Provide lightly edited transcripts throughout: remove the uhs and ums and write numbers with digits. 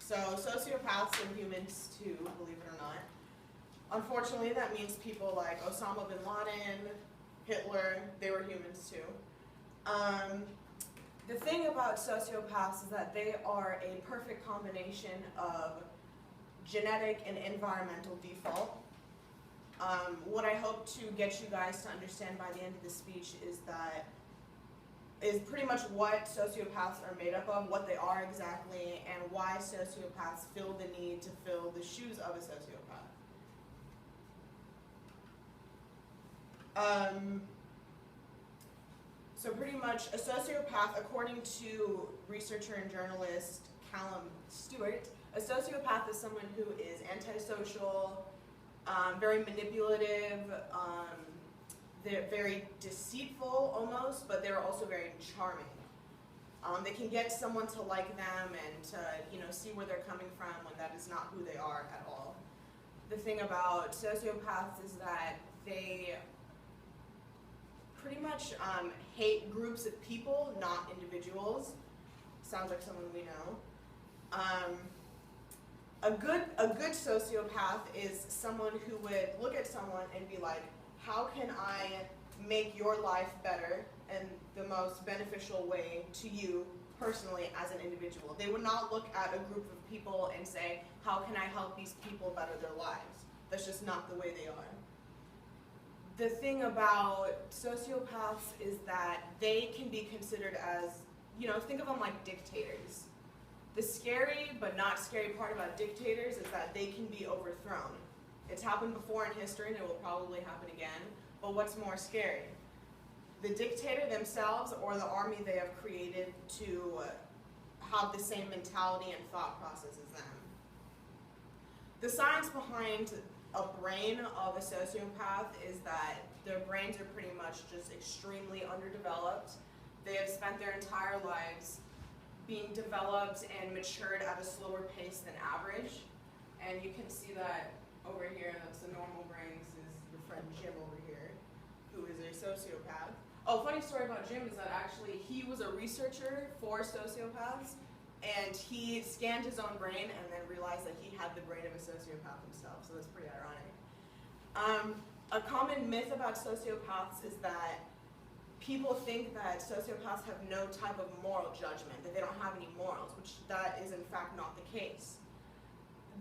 So sociopaths are humans too, believe it or not. Unfortunately, that means people like Osama bin Laden, Hitler, they were humans too. The thing about sociopaths is that they are a perfect combination of genetic and environmental default. What I hope to get you guys to understand by the end of the speech is pretty much what sociopaths are made up of, what they are exactly, and why sociopaths feel the need to fill the shoes of a sociopath. So pretty much a sociopath, according to researcher and journalist Callum Stewart, a sociopath is someone who is antisocial, very manipulative, they're very deceitful almost, but they're also very charming. They can get someone to like them and to see where they're coming from when that is not who they are at all. The thing about sociopaths is that they pretty much hate groups of people, not individuals. Sounds like someone we know. A good sociopath is someone who would look at someone and be like, how can I make your life better and the most beneficial way to you personally as an individual? They would not look at a group of people and say, how can I help these people better their lives? That's just not the way they are. The thing about sociopaths is that they can be considered as, think of them like dictators. The scary but not scary part about dictators is that they can be overthrown. It's happened before in history and it will probably happen again, but what's more scary? The dictator themselves or the army they have created to have the same mentality and thought process as them. The science behind a brain of a sociopath is that their brains are pretty much just extremely underdeveloped. They have spent their entire lives being developed and matured at a slower pace than average. And you can see that over here, that's the normal brain. This is your friend Jim over here, who is a sociopath. Oh, funny story about Jim is that actually he was a researcher for sociopaths, and he scanned his own brain and then realized that he had the brain of a sociopath himself, so that's pretty ironic. A common myth about sociopaths is that people think that sociopaths have no type of moral judgment, that they don't have any morals, which that is in fact not the case.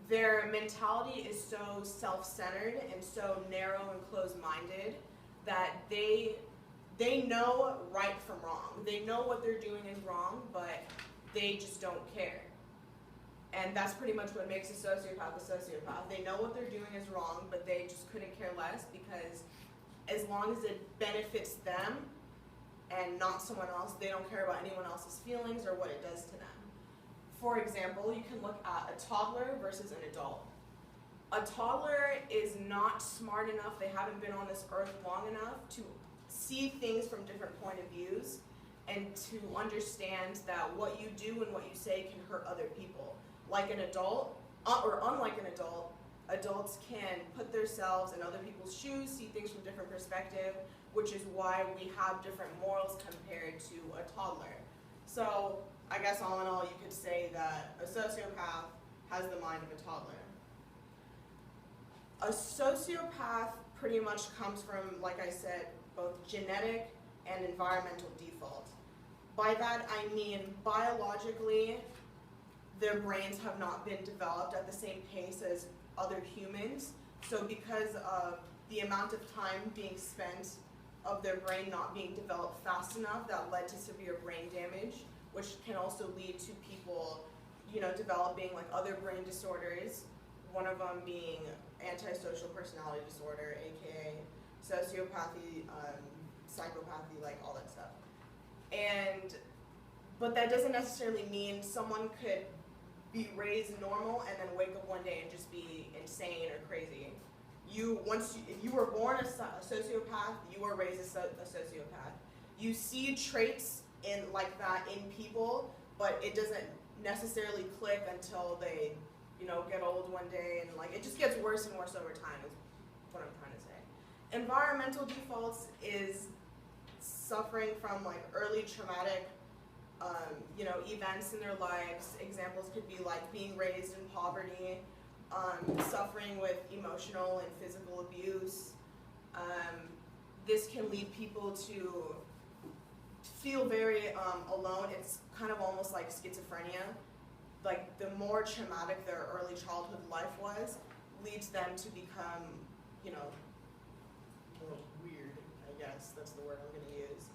Their mentality is so self-centered and so narrow and closed-minded that they know right from wrong. They know what they're doing is wrong, but they just don't care. And that's pretty much what makes a sociopath a sociopath. They know what they're doing is wrong, but they just couldn't care less because as long as it benefits them and not someone else, they don't care about anyone else's feelings or what it does to them. For example, you can look at a toddler versus an adult. A toddler is not smart enough, they haven't been on this earth long enough to see things from different point of views and to understand that what you do and what you say can hurt other people. Like an adult, or unlike an adult, adults can put themselves in other people's shoes, see things from different perspective, which is why we have different morals compared to a toddler. So I guess all in all you could say that a sociopath has the mind of a toddler. A sociopath pretty much comes from, like I said, both genetic and environmental default. By that I mean biologically their brains have not been developed at the same pace as other humans. So because of the amount of time being spent of their brain not being developed fast enough, that led to severe brain damage, which can also lead to people, developing like other brain disorders, one of them being antisocial personality disorder, aka sociopathy, psychopathy, like all that stuff. But that doesn't necessarily mean someone could be raised normal and then wake up one day and just be insane or crazy. If you were born a sociopath, you were raised a sociopath. You see traits like that in people, but it doesn't necessarily click until they, get old one day, and it just gets worse and worse over time is what I'm trying to say. Environmental defaults is suffering from early traumatic events in their lives. Examples could be like being raised in poverty, suffering with emotional and physical abuse. This can lead people to feel very alone. It's kind of almost like schizophrenia. Like the more traumatic their early childhood life was, leads them to become, a little weird, I guess. That's the word I'm going to use.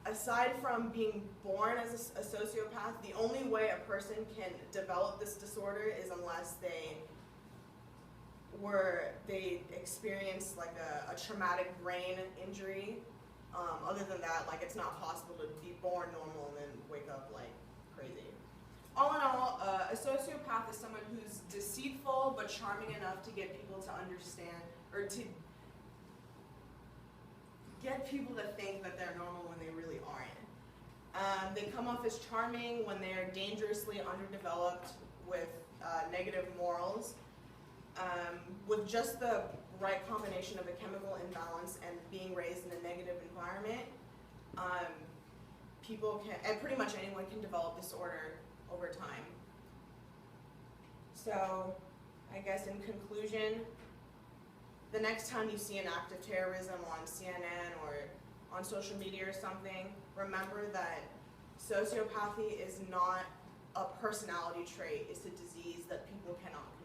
Aside from being born as a sociopath, the only way a person can develop this disorder is unless they experienced like a traumatic brain injury. Other than that, like it's not possible to be born normal and then wake up like crazy. All in all, a sociopath is someone who's deceitful but charming enough to get people to understand, or to get people to think that they're normal when they really aren't. They come off as charming when they're dangerously underdeveloped with negative morals. With just the right combination of a chemical imbalance and being raised in a negative environment, people can, and pretty much anyone can develop disorder over time. So, I guess in conclusion, the next time you see an act of terrorism on CNN or on social media or something, remember that sociopathy is not a personality trait, it's a disease that people cannot control.